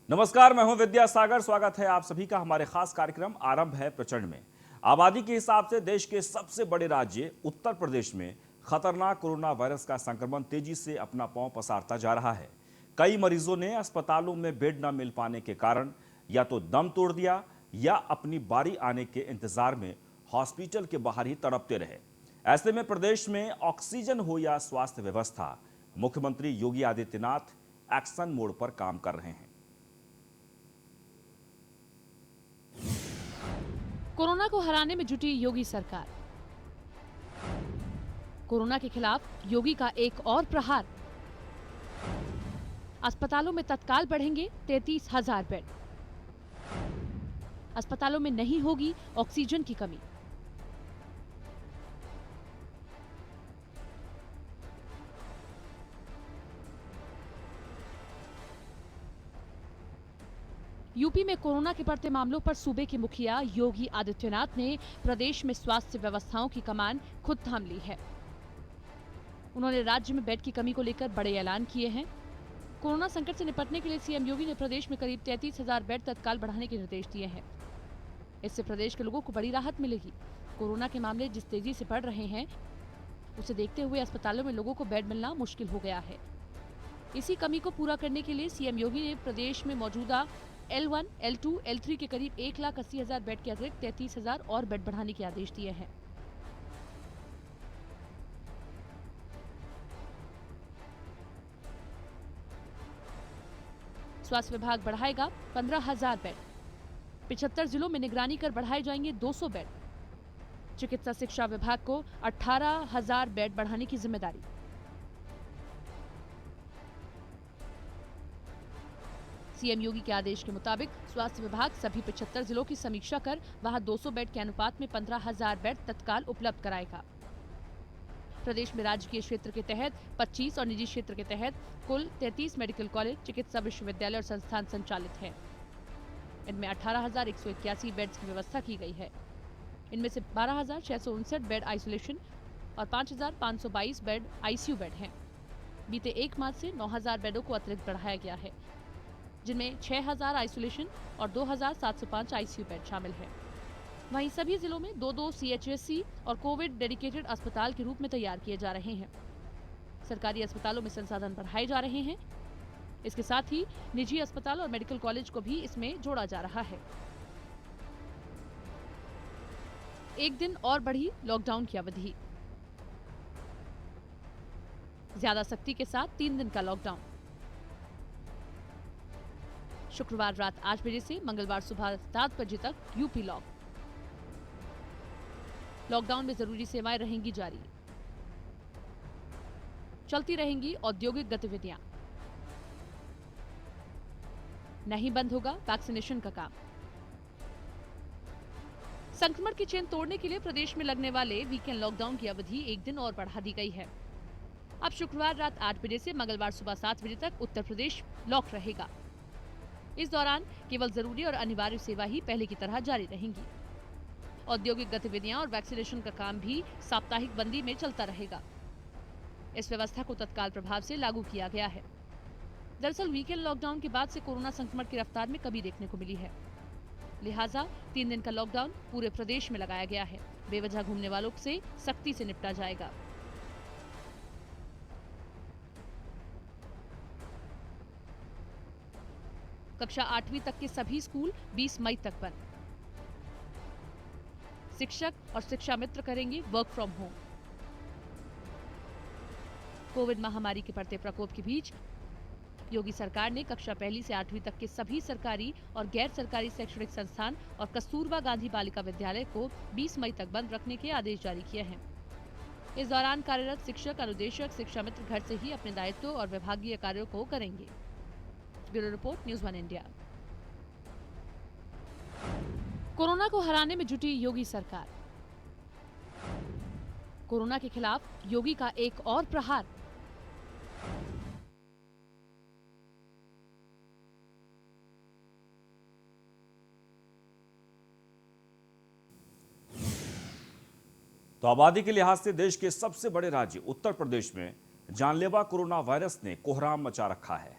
नमस्कार, मैं हूं विद्यासागर। स्वागत है आप सभी का हमारे खास कार्यक्रम आरंभ है प्रचंड में। आबादी के हिसाब से देश के सबसे बड़े राज्य उत्तर प्रदेश में खतरनाक कोरोना वायरस का संक्रमण तेजी से अपना पांव पसारता जा रहा है। कई मरीजों ने अस्पतालों में बेड न मिल पाने के कारण या तो दम तोड़ दिया या अपनी बारी आने के इंतजार में हॉस्पिटल के बाहर ही तड़पते रहे। ऐसे में प्रदेश में ऑक्सीजन हो या स्वास्थ्य व्यवस्था, मुख्यमंत्री योगी आदित्यनाथ एक्शन मोड पर काम कर रहे हैं। कोरोना को हराने में जुटी योगी सरकार। कोरोना के खिलाफ योगी का एक और प्रहार। अस्पतालों में तत्काल बढ़ेंगे 33,000 बेड। अस्पतालों में नहीं होगी ऑक्सीजन की कमी। यूपी में कोरोना के बढ़ते मामलों पर सूबे के मुखिया योगी आदित्यनाथ ने प्रदेश में स्वास्थ्य व्यवस्थाओं की कमान खुद थाम ली है। उन्होंने राज्य में बेड की कमी को लेकर बड़े ऐलान किए हैं। कोरोना संकट से निपटने के लिए सीएम योगी ने प्रदेश में करीब 33,000 बेड तत्काल बढ़ाने के निर्देश दिए हैं। इससे प्रदेश के लोगों को बड़ी राहत मिलेगी। कोरोना के मामले जिस तेजी से बढ़ रहे हैं, उसे देखते हुए अस्पतालों में लोगों को बेड मिलना मुश्किल हो गया है। इसी कमी को पूरा करने के लिए सीएम योगी ने प्रदेश में मौजूदा L1, L2, L3 के करीब 1,80,000 बेड के अतिरिक्त 33,000 और बेड बढ़ाने के आदेश दिए हैं। स्वास्थ्य विभाग बढ़ाएगा 15,000 बेड। 75 जिलों में निगरानी कर बढ़ाए जाएंगे 200 बेड। चिकित्सा शिक्षा विभाग को 18,000 बेड बढ़ाने की जिम्मेदारी। सीएम योगी के आदेश के मुताबिक स्वास्थ्य विभाग सभी 75 जिलों की समीक्षा कर वहां 200 बेड के अनुपात में 15,000 बेड तत्काल उपलब्ध कराएगा। प्रदेश में राजकीय क्षेत्र के तहत 25 और निजी क्षेत्र के तहत कुल 33 मेडिकल कॉलेज, चिकित्सा विश्वविद्यालय और संस्थान संचालित हैं। इनमें 18,181 बेड्स की व्यवस्था की गई है। इनमें से 12,659 बेड आइसोलेशन और 5,522 बेड आईसीयू बेड हैं। बीते 1 मार्च से 9,000 बेडों को अतिरिक्त बढ़ाया गया है, जिनमें 6,000 आइसोलेशन और 2,705 आईसीयू बेड शामिल हैं। वहीं सभी जिलों में 2-2 सीएचसी और कोविड डेडिकेटेड अस्पताल के रूप में तैयार किए जा रहे हैं। सरकारी अस्पतालों में संसाधन बढ़ाए जा रहे हैं। इसके साथ ही निजी अस्पताल और मेडिकल कॉलेज को भी इसमें जोड़ा जा रहा है। एक दिन और बढ़ी लॉकडाउन की अवधि। ज्यादा सख्ती के साथ 3 दिन का लॉकडाउन। शुक्रवार रात 8 बजे से मंगलवार सुबह 7 बजे तक यूपी लॉक। लॉकडाउन में जरूरी सेवाएं रहेंगी जारी। चलती रहेंगी औद्योगिक गतिविधियां। नहीं बंद होगा वैक्सीनेशन का काम। संक्रमण की चेन तोड़ने के लिए प्रदेश में लगने वाले वीकेंड लॉकडाउन की अवधि एक दिन और बढ़ा दी गई है। अब शुक्रवार रात 8 बजे से मंगलवार सुबह 7 बजे तक उत्तर प्रदेश लॉक रहेगा। इस दौरान केवल जरूरी और अनिवार्य सेवा ही पहले की तरह जारी रहेंगी। औद्योगिक गतिविधियां और वैक्सीनेशन का काम भी साप्ताहिक बंदी में चलता रहेगा। इस व्यवस्था को तत्काल प्रभाव से लागू किया गया है। दरअसल वीकेंड लॉकडाउन के बाद से कोरोना संक्रमण की रफ्तार में कमी देखने को मिली है। लिहाजा 3 दिन का लॉकडाउन पूरे प्रदेश में लगाया गया है। बेवजह घूमने वालों से सख्ती से निपटा जाएगा। कक्षा 8वीं तक के सभी स्कूल 20 मई तक बंद। शिक्षक और शिक्षा मित्र करेंगे वर्क फ्रॉम होम। कोविड महामारी के बढ़ते प्रकोप के बीच योगी सरकार ने कक्षा 1 से 8वीं तक के सभी सरकारी और गैर सरकारी शैक्षणिक संस्थान और कस्तूरबा गांधी बालिका विद्यालय को 20 मई तक बंद रखने के आदेश जारी किए हैं। इस दौरान कार्यरत शिक्षक, अनुदेशक, शिक्षा मित्र घर से ही अपने दायित्व और विभागीय कार्यों को करेंगे। Bureau report, news 1 India. Corona को हराने में जुटी योगी सरकार। कोरोना के खिलाफ योगी का एक और प्रहार। तो आबादी के लिहाज से देश के सबसे बड़े राज्य उत्तर प्रदेश में जानलेवा कोरोना वायरस ने कोहराम मचा रखा है।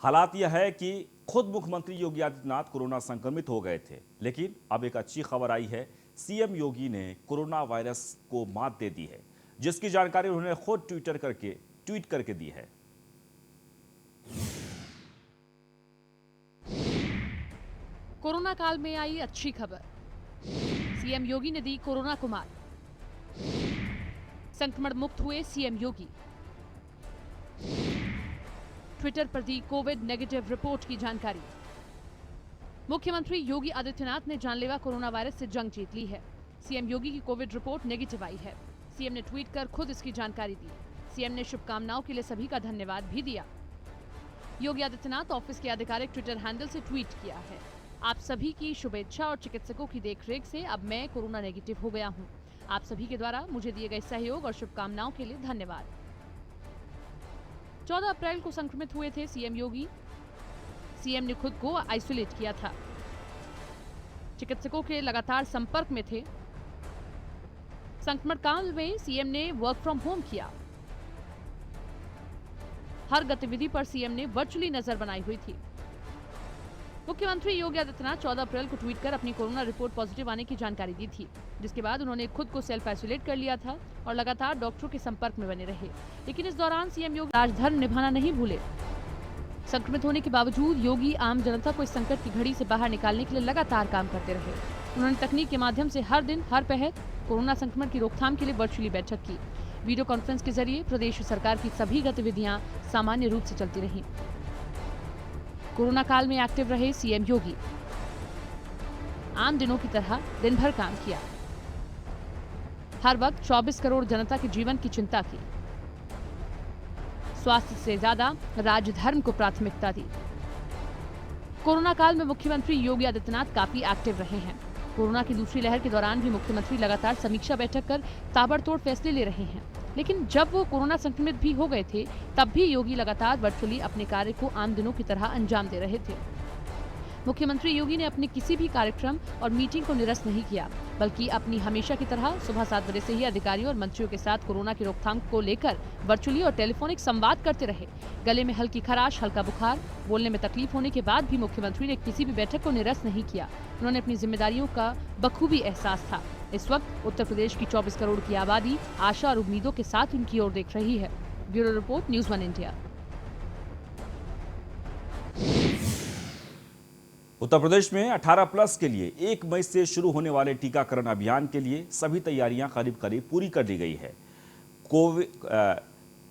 हालात यह है कि खुद मुख्यमंत्री योगी आदित्यनाथ कोरोना संक्रमित हो गए थे, लेकिन अब एक अच्छी खबर आई है। सीएम योगी ने कोरोना वायरस को मात दे दी है, जिसकी जानकारी उन्होंने खुद ट्वीट करके दी है। कोरोना काल में आई अच्छी खबर, सीएम योगी ने दी कोरोना को मात। संक्रमण मुक्त हुए सीएम योगी। ट्विटर पर दी कोविड नेगेटिव रिपोर्ट की जानकारी। मुख्यमंत्री योगी आदित्यनाथ ने जानलेवा कोरोना वायरस से जंग जीत ली है। सीएम योगी की कोविड रिपोर्ट नेगेटिव आई है। सीएम ने ट्वीट कर खुद इसकी जानकारी दी। सीएम ने शुभकामनाओं के लिए सभी का धन्यवाद भी दिया। योगी आदित्यनाथ ऑफिस के आधिकारिक ट्विटर हैंडल से ट्वीट किया है, आप सभी की शुभेच्छा और चिकित्सकों की देखरेख से अब मैं कोरोना नेगेटिव हो गया हूं। आप सभी के द्वारा मुझे दिए गए सहयोग और शुभकामनाओं के लिए धन्यवाद। 14 अप्रैल को संक्रमित हुए थे सीएम योगी। सीएम ने खुद को आइसोलेट किया था। चिकित्सकों के लगातार संपर्क में थे। संक्रमण काल में सीएम ने वर्क फ्रॉम होम किया। हर गतिविधि पर सीएम ने वर्चुअली नजर बनाई हुई थी। मुख्यमंत्री योगी आदित्यनाथ 14 अप्रैल को ट्वीट कर अपनी कोरोना रिपोर्ट पॉजिटिव आने की जानकारी दी थी, जिसके बाद उन्होंने खुद को सेल्फ आइसोलेट कर लिया था और लगातार डॉक्टरों के संपर्क में बने रहे। लेकिन इस दौरान सीएम योगी राजधर्म निभाना नहीं भूले। संक्रमित होने के बावजूद योगी आम जनता को इस संकट की घड़ी से बाहर निकालने के लिए लगातार काम करते रहे। उन्होंने तकनीक के माध्यम से हर दिन हर पहर कोरोना संक्रमण की रोकथाम के लिए वर्चुअली बैठक की। वीडियो कॉन्फ्रेंस के जरिए प्रदेश सरकार की सभी गतिविधियां सामान्य रूप से चलती रहीं। कोरोना काल में एक्टिव रहे सीएम योगी। आम दिनों की तरह दिन भर काम किया। हर वक्त 24 करोड़ जनता के जीवन की चिंता की। स्वास्थ्य से ज्यादा राजधर्म को प्राथमिकता दी। कोरोना काल में मुख्यमंत्री योगी आदित्यनाथ काफी एक्टिव रहे हैं। कोरोना की दूसरी लहर के दौरान भी मुख्यमंत्री लगातार समीक्षा बैठक कर ताबड़तोड़ फैसले ले रहे हैं। लेकिन जब वो कोरोना संक्रमित भी हो गए थे, तब भी योगी लगातार वर्चुअली अपने कार्य को आम दिनों की तरह अंजाम दे रहे थे। मुख्यमंत्री योगी ने अपने किसी भी कार्यक्रम और मीटिंग को निरस्त नहीं किया, बल्कि अपनी हमेशा की तरह सुबह 7 बजे से ही अधिकारियों और मंत्रियों के साथ कोरोना की रोकथाम को लेकर वर्चुअली और टेलीफोनिक संवाद करते रहे। गले में हल्की खराश, हल्का बुखार, बोलने में तकलीफ होने के बाद भी मुख्यमंत्री ने किसी भी बैठक को निरस्त नहीं किया। उन्होंने अपनी जिम्मेदारियों का बखूबी एहसास था। इस वक्त उत्तर प्रदेश की 24 करोड़ की आबादी आशा और उम्मीदों के साथ उनकी ओर देख रही है। Bureau report, news 1 India. Uttar Pradesh में 18+ के लिए 1 मई से शुरू होने वाले टीकाकरण अभियान के लिए सभी तैयारियां करीब पूरी कर ली गई है।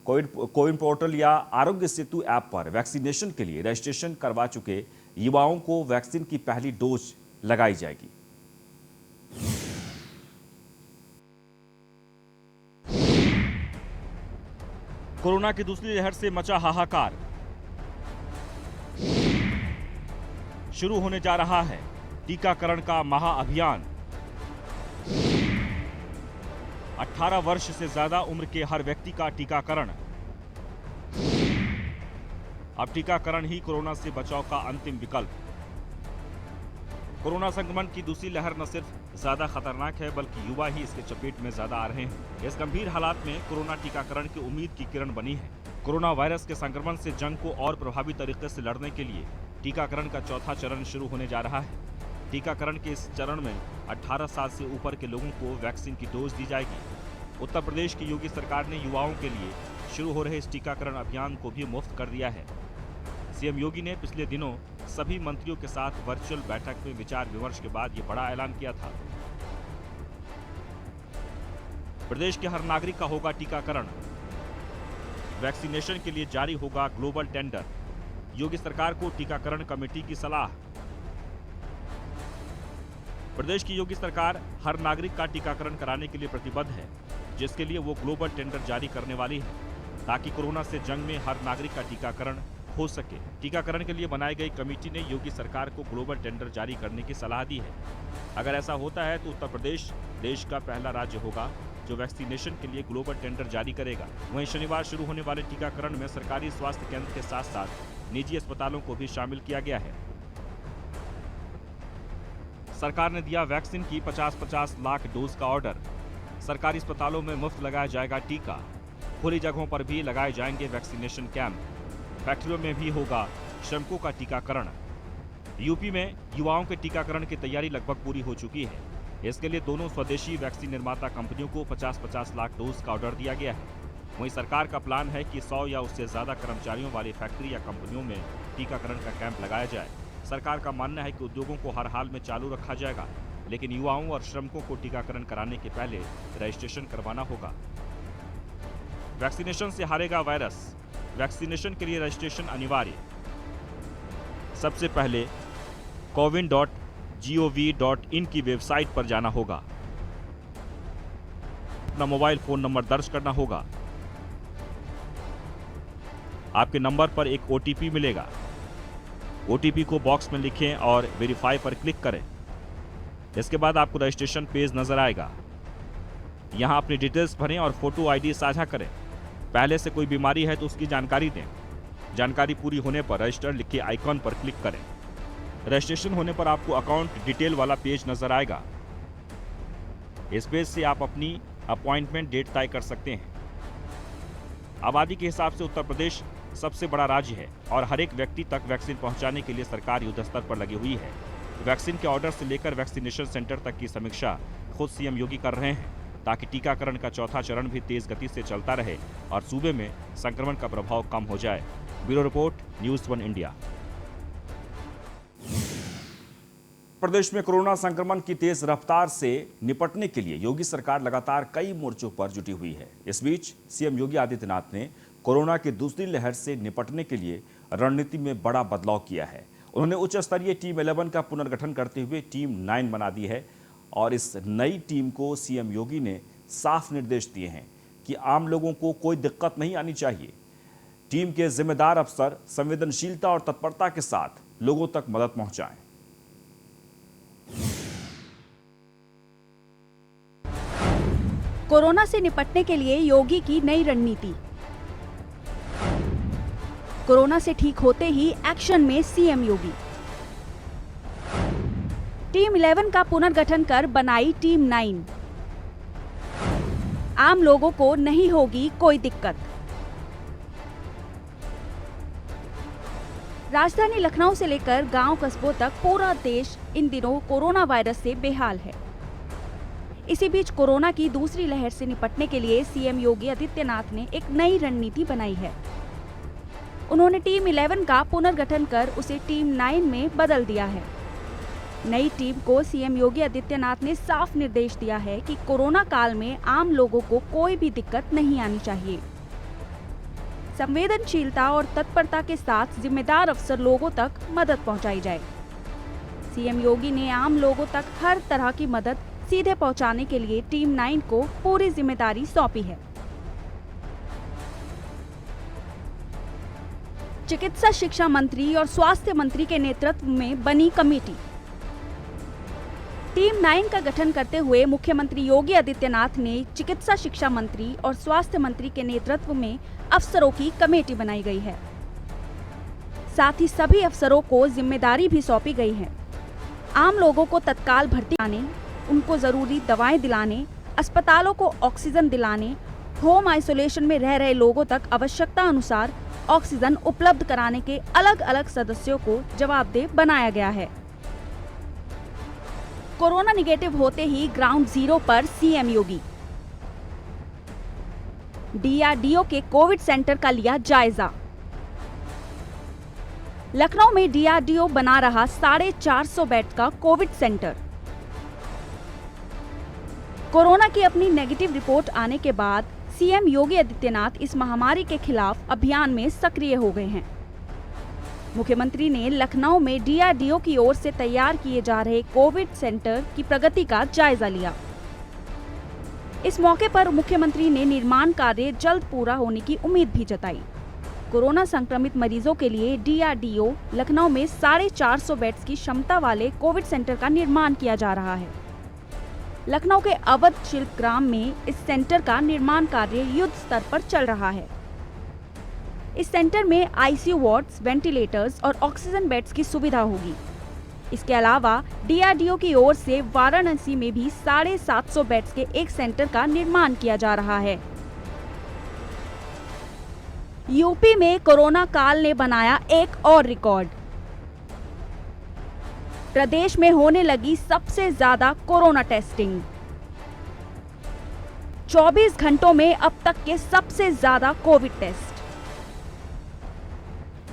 कोविन पोर्टल या आरोग्य सेतु ऐप पर वैक्सीनेशन के लिए रजिस्ट्रेशन करवा चुके युवाओं को वैक्सीन की पहली डोज लगाई जाएगी। कोरोना की दूसरी लहर से मचा हाहाकार। शुरू होने जा रहा है टीकाकरण का महाअभियान। 18 वर्ष से ज्यादा उम्र के हर व्यक्ति का टीकाकरण। अब टीकाकरण ही कोरोना से बचाव का अंतिम विकल्प। कोरोना संक्रमण की दूसरी लहर न सिर्फ ज्यादा खतरनाक है, बल्कि युवा ही इसके चपेट में ज्यादा आ रहे हैं। इस गंभीर हालात में कोरोना टीकाकरण की उम्मीद की किरण बनी है। कोरोना वायरस के संक्रमण से जंग को और प्रभावी तरीके से लड़ने के लिए टीकाकरण का चौथा चरण शुरू होने जा रहा है। टीकाकरण के इस चरण में 18 साल से ऊपर के लोगों को वैक्सीन की डोज दी जाएगी। उत्तर प्रदेश की योगी सरकार ने युवाओं के लिए शुरू हो रहे इस टीकाकरण अभियान को भी मुफ्त कर दिया है। सीएम योगी ने पिछले दिनों सभी मंत्रियों के साथ वर्चुअल बैठक में विचार विमर्श के बाद ये बड़ा ऐलान किया था। प्रदेश के हर नागरिक का होगा टीकाकरण। वैक्सीनेशन के लिए जारी होगा ग्लोबल टेंडर। योगी सरकार को टीकाकरण कमेटी की सलाह। प्रदेश की योगी सरकार हर नागरिक का टीकाकरण कराने के लिए प्रतिबद्ध है, जिसके लिए वो ग्लोबल टेंडर जारी करने वाली है, ताकि कोरोना से जंग में हर नागरिक का टीकाकरण हो सके। टीकाकरण के लिए बनाई गई कमेटी ने योगी सरकार को ग्लोबल टेंडर जारी करने की सलाह दी है। अगर ऐसा होता है तो उत्तर प्रदेश देश का पहला राज्य होगा जो वैक्सीनेशन के लिए ग्लोबल टेंडर जारी करेगा। वहीं शनिवार शुरू होने वाले टीकाकरण में सरकारी स्वास्थ्य केंद्र के साथ साथ निजी अस्पतालों को भी शामिल किया गया है। सरकार ने दिया वैक्सीन की 50-50 लाख डोज का ऑर्डर। सरकारी अस्पतालों में मुफ्त लगाया जाएगा टीका। खुली जगहों पर भी लगाए जाएंगे वैक्सीनेशन कैंप। फैक्ट्रियों में भी होगा श्रमिकों का टीकाकरण। यूपी में युवाओं के टीकाकरण की तैयारी लगभग पूरी हो चुकी है। इसके लिए दोनों स्वदेशी वैक्सीन निर्माता कंपनियों को 50-50 लाख डोज का ऑर्डर दिया गया है। वहीं सरकार का प्लान है कि 100 या उससे ज्यादा कर्मचारियों वाली फैक्ट्री या कंपनियों में टीकाकरण का कैंप लगाया जाए। सरकार का मानना है कि उद्योगों को हर हाल में चालू रखा जाएगा, लेकिन युवाओं और श्रमिकों को टीकाकरण कराने के पहले रजिस्ट्रेशन करवाना होगा। वैक्सीनेशन से हारेगा वायरस। वैक्सीनेशन के लिए रजिस्ट्रेशन अनिवार्य। सबसे पहले cowin.gov.in की वेबसाइट पर जाना होगा। अपना मोबाइल फोन नंबर दर्ज करना होगा। आपके नंबर पर एक OTP मिलेगा। OTP को बॉक्स में लिखें और वेरीफाई पर क्लिक करें। इसके बाद आपको रजिस्ट्रेशन पेज नजर आएगा। यहां अपनी डिटेल्स भरें और फोटो ID साझा करें। पहले से कोई बीमारी है तो उसकी जानकारी दें। जानकारी पूरी होने पर रजिस्टर लिख के आइकॉन पर क्लिक करें। रजिस्ट्रेशन होने पर आपको अकाउंट डिटेल वाला पेज नजर आएगा। इस पेज से आप अपनी अपॉइंटमेंट डेट तय कर सकते हैं। आबादी के हिसाब से उत्तर प्रदेश सबसे बड़ा राज्य है और हर एक व्यक्ति तक वैक्सीन पहुंचाने के लिए सरकार युद्ध स्तर पर लगी हुई है। वैक्सीन के ऑर्डर से लेकर वैक्सीनेशन सेंटर तक की समीक्षा खुद सीएम योगी कर रहे हैं, ताकि टीकाकरण का चौथा चरण भी तेज गति से चलता रहे और सूबे में संक्रमण का प्रभाव कम हो जाए। Bureau report, news 1 India. प्रदेश में कोरोना संक्रमण की तेज रफ्तार से निपटने के लिए योगी सरकार लगातार कई मोर्चों पर जुटी हुई है। इस बीच सीएम योगी आदित्यनाथ ने कोरोना की दूसरी लहर से निपटने के लिए रणनीति में बड़ा बदलाव किया है। उन्होंने उच्च स्तरीय टीम 11 का पुनर्गठन करते हुए टीम 9 बना दी है और इस नई टीम को सीएम योगी ने साफ निर्देश दिए हैं कि आम लोगों को कोई दिक्कत नहीं आनी चाहिए। टीम के जिम्मेदार अफसर संवेदनशीलता और तत्परता के साथ लोगों तक मदद पहुंचाएं। कोरोना से निपटने के लिए योगी की नई रणनीति। कोरोना से ठीक होते ही एक्शन में सीएम योगी। टीम 11 का पुनर्गठन कर बनाई टीम 9। आम लोगों को नहीं होगी कोई दिक्कत। राजधानी लखनऊ से लेकर गांव कस्बों तक पूरा देश इन दिनों कोरोना वायरस से बेहाल है। इसी बीच कोरोना की दूसरी लहर से निपटने के लिए सीएम योगी आदित्यनाथ ने एक नई रणनीति बनाई है। उन्होंने टीम 11 का पुनर्गठन कर उसे टीम 9 में बदल दिया है। नई टीम को सीएम योगी आदित्यनाथ ने साफ निर्देश दिया है कि कोरोना काल में आम लोगों को कोई भी दिक्कत नहीं आनी चाहिए। संवेदनशीलता और तत्परता के साथ जिम्मेदार अफसर लोगों तक मदद पहुंचाई जाए। सीएम योगी ने आम लोगों तक हर तरह की मदद सीधे पहुंचाने के लिए टीम 9 को पूरी जिम्मेदारी सौंपी है। चिकित्सा शिक्षा मंत्री और स्वास्थ्य मंत्री के नेतृत्व में बनी कमेटी। टीम 9 का गठन करते हुए मुख्यमंत्री योगी आदित्यनाथ ने चिकित्सा शिक्षा मंत्री और स्वास्थ्य मंत्री के नेतृत्व में अफसरों की कमेटी बनाई गई है। साथ ही सभी अफसरों को जिम्मेदारी भी सौंपी गई है। आम लोगों को तत्काल भर्ती कराने, उनको जरूरी दवाएं दिलाने, अस्पतालों को ऑक्सीजन दिलाने, होम आइसोलेशन में रह रहे लोगों तक आवश्यकता अनुसार ऑक्सीजन उपलब्ध कराने के अलग अलग सदस्यों को जवाबदेह बनाया गया है। कोरोना निगेटिव होते ही ग्राउंड जीरो पर सीएम योगी। डीआरडीओ के कोविड सेंटर का लिया जायजा। लखनऊ में डीआरडीओ बना रहा 450 बेड का कोविड सेंटर। कोरोना की अपनी नेगेटिव रिपोर्ट आने के बाद सीएम योगी आदित्यनाथ इस महामारी के खिलाफ अभियान में सक्रिय हो गए हैं। मुख्यमंत्री ने लखनऊ में डीआरडीओ की ओर से तैयार किए जा रहे कोविड सेंटर की प्रगति का जायजा लिया। इस मौके पर मुख्यमंत्री ने निर्माण कार्य जल्द पूरा होने की उम्मीद भी जताई। कोरोना संक्रमित मरीजों के लिए डीआरडीओ लखनऊ में 450 बेड्स की क्षमता वाले कोविड सेंटर का निर्माण किया जा रहा है। लखनऊ के अवध शिल्प ग्राम में इस सेंटर का निर्माण कार्य युद्ध स्तर पर चल रहा है। इस सेंटर में आईसीयू वार्ड्स, वेंटिलेटर्स और ऑक्सीजन बेड्स की सुविधा होगी। इसके अलावा डीआरडीओ की ओर से वाराणसी में भी 750 बेड्स के एक सेंटर का निर्माण किया जा रहा है। यूपी में कोरोना काल ने बनाया एक और रिकॉर्ड। प्रदेश में होने लगी सबसे ज्यादा कोरोना टेस्टिंग। 24 घंटों में अब तक के सबसे ज्यादा कोविड टेस्ट।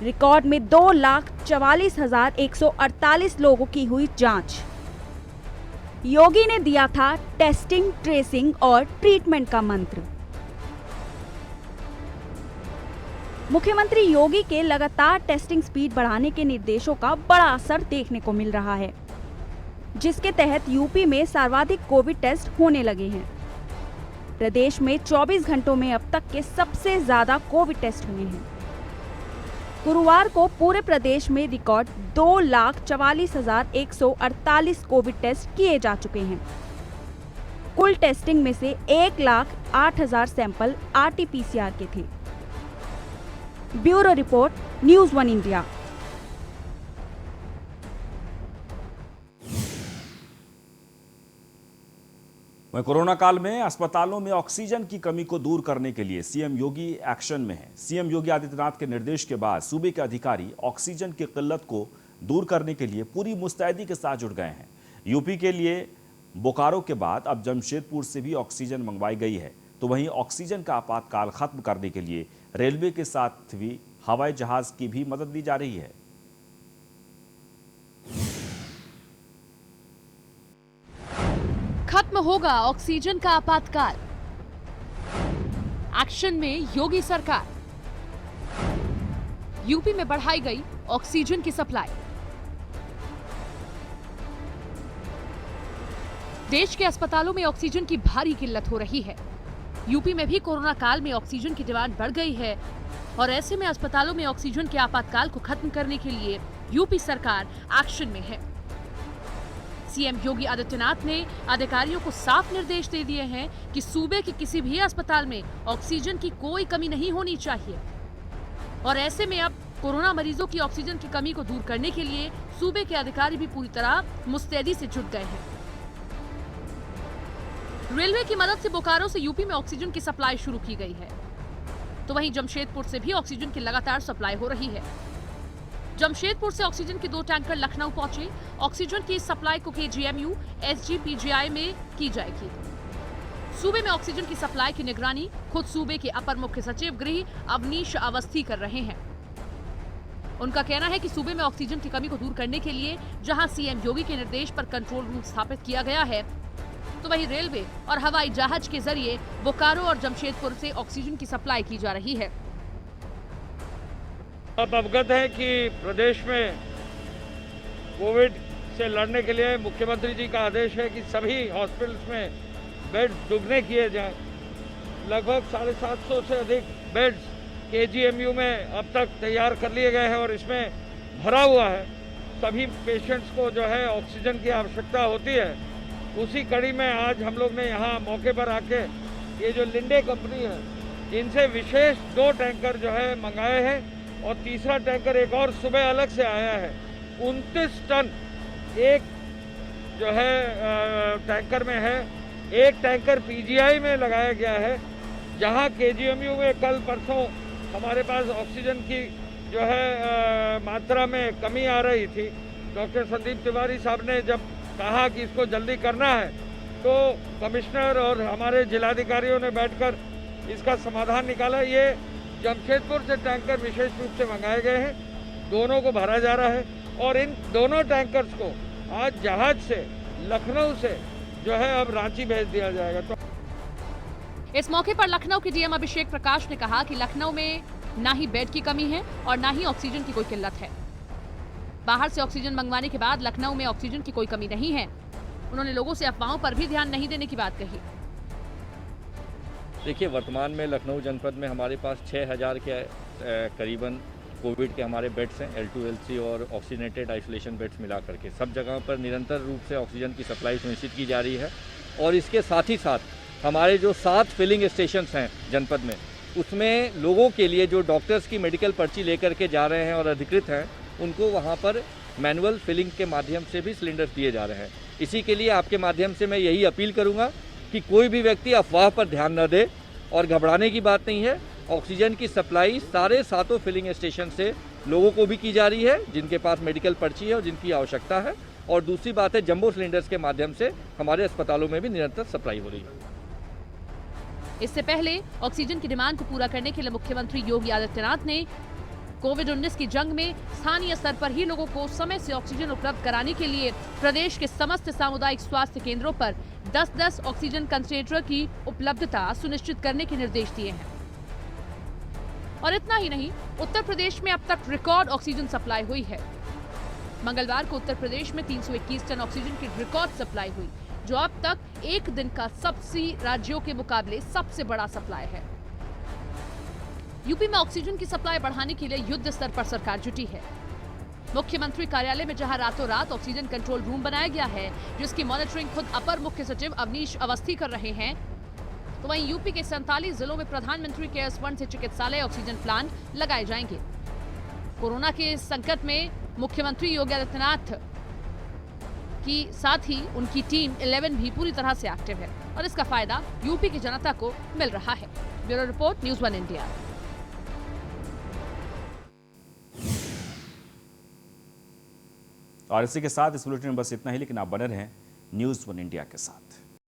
रिकॉर्ड में 2,44,148 लोगों की हुई जांच। योगी ने दिया था टेस्टिंग, ट्रेसिंग और ट्रीटमेंट का मंत्र। मुख्यमंत्री योगी के लगातार टेस्टिंग स्पीड बढ़ाने के निर्देशों का बड़ा असर देखने को मिल रहा है, जिसके तहत यूपी में सर्वाधिक कोविड टेस्ट होने लगे हैं। प्रदेश में 24 घंटों में अब तक के सबसे ज्यादा कोविड टेस्ट हुए हैं। गुरुवार को पूरे प्रदेश में रिकॉर्ड 2,44,148 कोविड टेस्ट किए जा चुके हैं। कुल टेस्टिंग में से 1,08,000 सैंपल RT-PCR के थे। Bureau report, news 1 India. वहीं कोरोना काल में अस्पतालों में ऑक्सीजन की कमी को दूर करने के लिए सीएम योगी एक्शन में है। सीएम योगी आदित्यनाथ के निर्देश के बाद सूबे के अधिकारी ऑक्सीजन की किल्लत को दूर करने के लिए पूरी मुस्तैदी के साथ जुट गए हैं। यूपी के लिए बोकारो के बाद अब जमशेदपुर से भी ऑक्सीजन मंगवाई गई है, तो वहीं ऑक्सीजन का आपातकाल खत्म करने के लिए रेलवे के साथ भी हवाई जहाज की भी मदद दी जा रही है। खत्म होगा ऑक्सीजन का आपातकाल। एक्शन में योगी सरकार। यूपी में बढ़ाई गई ऑक्सीजन की सप्लाई। देश के अस्पतालों में ऑक्सीजन की भारी किल्लत हो रही है। यूपी में भी कोरोना काल में ऑक्सीजन की डिमांड बढ़ गई है और ऐसे में अस्पतालों में ऑक्सीजन के आपातकाल को खत्म करने के लिए यूपी सरकार एक्शन में है। सीएम योगी आदित्यनाथ ने अधिकारियों को साफ निर्देश दे दिए हैं कि सूबे के किसी भी अस्पताल में ऑक्सीजन की कोई कमी नहीं होनी चाहिए और ऐसे में अब कोरोना मरीजों की ऑक्सीजन की कमी को दूर करने के लिए सूबे के अधिकारी भी पूरी तरह मुस्तैदी से जुट गए हैं। रेलवे की मदद से बोकारो से यूपी में ऑक्सीजन की सप्लाई शुरू की गई है, तो वहीं जमशेदपुर से भी ऑक्सीजन की लगातार सप्लाई हो रही है। जमशेदपुर से ऑक्सीजन के 2 टैंकर लखनऊ पहुंचे। ऑक्सीजन की सप्लाई को KGMU SGPGI में की जाएगी। सूबे में ऑक्सीजन की सप्लाई की निगरानी खुद सूबे के अपर मुख्य सचिव गृह अवनीश अवस्थी कर रहे हैं। उनका कहना है कि सूबे में ऑक्सीजन की कमी को दूर करने के लिए जहां सीएम योगी के निर्देश पर कंट्रोल रूम स्थापित किया गया है, तो वहीं रेलवे और हवाई जहाज के जरिए बोकारो और जमशेदपुर से ऑक्सीजन की सप्लाई की जा रही है। आप अवगत हैं कि प्रदेश में कोविड से लड़ने के लिए मुख्यमंत्री जी का आदेश है कि सभी हॉस्पिटल्स में बेड दुगने किए जाएं। लगभग 750 से अधिक बेड्स KGMU में अब तक तैयार कर लिए गए हैं और इसमें भरा हुआ है। सभी पेशेंट्स को जो है ऑक्सीजन की आवश्यकता होती है। उसी कड़ी में आज हम लोग ने यहाँ मौके पर आके ये जो लिंडे कंपनी है, इनसे विशेष 2 टैंकर जो है मंगाए हैं और तीसरा टैंकर एक और सुबह अलग से आया है। 29 टन एक जो है टैंकर में है। एक टैंकर PGI में लगाया गया है, जहां KGMU में कल परसों हमारे पास ऑक्सीजन की जो है मात्रा में कमी आ रही थी। डॉक्टर संदीप तिवारी साहब ने जब कहा कि इसको जल्दी करना है, तो कमिश्नर और हमारे जिलाधिकारियों ने बैठकर इसका समाधान निकाला। ये जमशेदपुर से टैंकर विशेष रूप से मंगाए गए हैं, दोनों को भरा जा रहा है और इन दोनों टैंकर्स को आज जहाज से लखनऊ से जो है अब रांची भेज दिया जाएगा। तो इस मौके पर लखनऊ के डीएम अभिषेक प्रकाश ने कहा कि लखनऊ में ना ही बेड की कमी है और ना ही ऑक्सीजन की कोई किल्लत है। बाहर से ऑक्सीजन मंगवाने के बाद लखनऊ में ऑक्सीजन की कोई कमी नहीं है। उन्होंने लोगों से अफवाहों पर भी ध्यान नहीं देने की बात कही। देखिए, वर्तमान में लखनऊ जनपद में हमारे पास 6000 के करीबन कोविड के हमारे बेड्स हैं, L2 L3 और ऑक्सीजनेटेड आइसोलेशन बेड्स मिला करके। सब जगहों पर निरंतर रूप से ऑक्सीजन की सप्लाई सुनिश्चित की जा रही है और इसके साथ ही साथ हमारे जो 7 फिलिंग स्टेशंस हैं जनपद में, उसमें लोगों के लिए जो डॉक्टर्स की मेडिकल पर्ची लेकर के जा रहे हैं और अधिकृत हैं, उनको वहाँ पर मैनुअल फिलिंग के माध्यम से भी सिलेंडर्स दिए जा रहे हैं। इसी के लिए आपके माध्यम से मैं यही अपील करूँगा कि कोई भी व्यक्ति अफवाह पर ध्यान न दे और घबराने की बात नहीं है। ऑक्सीजन की सप्लाई सारे 7 फिलिंग स्टेशन से लोगों को भी की जा रही है जिनके पास मेडिकल पर्ची है और जिनकी आवश्यकता है, और दूसरी बात है जंबो सिलेंडर्स के माध्यम से हमारे अस्पतालों में भी निरंतर सप्लाई हो रही है। इससे पहले ऑक्सीजन की डिमांड को पूरा करने के लिए मुख्यमंत्री योगी आदित्यनाथ ने कोविड-19 की जंग में स्थानीय स्तर पर ही लोगों को समय से ऑक्सीजन उपलब्ध कराने के लिए प्रदेश के समस्त सामुदायिक स्वास्थ्य केंद्रों पर 10-10 ऑक्सीजन कंसंट्रेटर की उपलब्धता सुनिश्चित करने के निर्देश दिए हैं। और इतना ही नहीं, उत्तर प्रदेश में अब तक रिकॉर्ड ऑक्सीजन सप्लाई हुई है। मंगलवार को उत्तर प्रदेश में 321 टन ऑक्सीजन की रिकॉर्ड सप्लाई हुई, जो अब तक एक दिन का सबसे राज्यों के मुकाबले सबसे बड़ा सप्लाई है। यूपी में ऑक्सीजन की सप्लाई बढ़ाने के लिए युद्ध स्तर पर सरकार जुटी है। मुख्यमंत्री कार्यालय में जहां रातों रात ऑक्सीजन कंट्रोल रूम बनाया गया है, जिसकी मॉनिटरिंग खुद अपर मुख्य सचिव अवनीश अवस्थी कर रहे हैं, तो वहीं यूपी के 47 जिलों में प्रधानमंत्री केयर्स फंड से चिकित्सालय ऑक्सीजन प्लांट लगाए जाएंगे। कोरोना के संकट में मुख्यमंत्री योगी आदित्यनाथ की साथ ही उनकी टीम 11 भी पूरी तरह से एक्टिव है और इसका फायदा यूपी की जनता को मिल रहा है। Bureau report, news 1 India. और इसी के साथ इस बुलेटिन में बस इतना ही, लेकिन आप बने रहें न्यूज़ 1 इंडिया के साथ।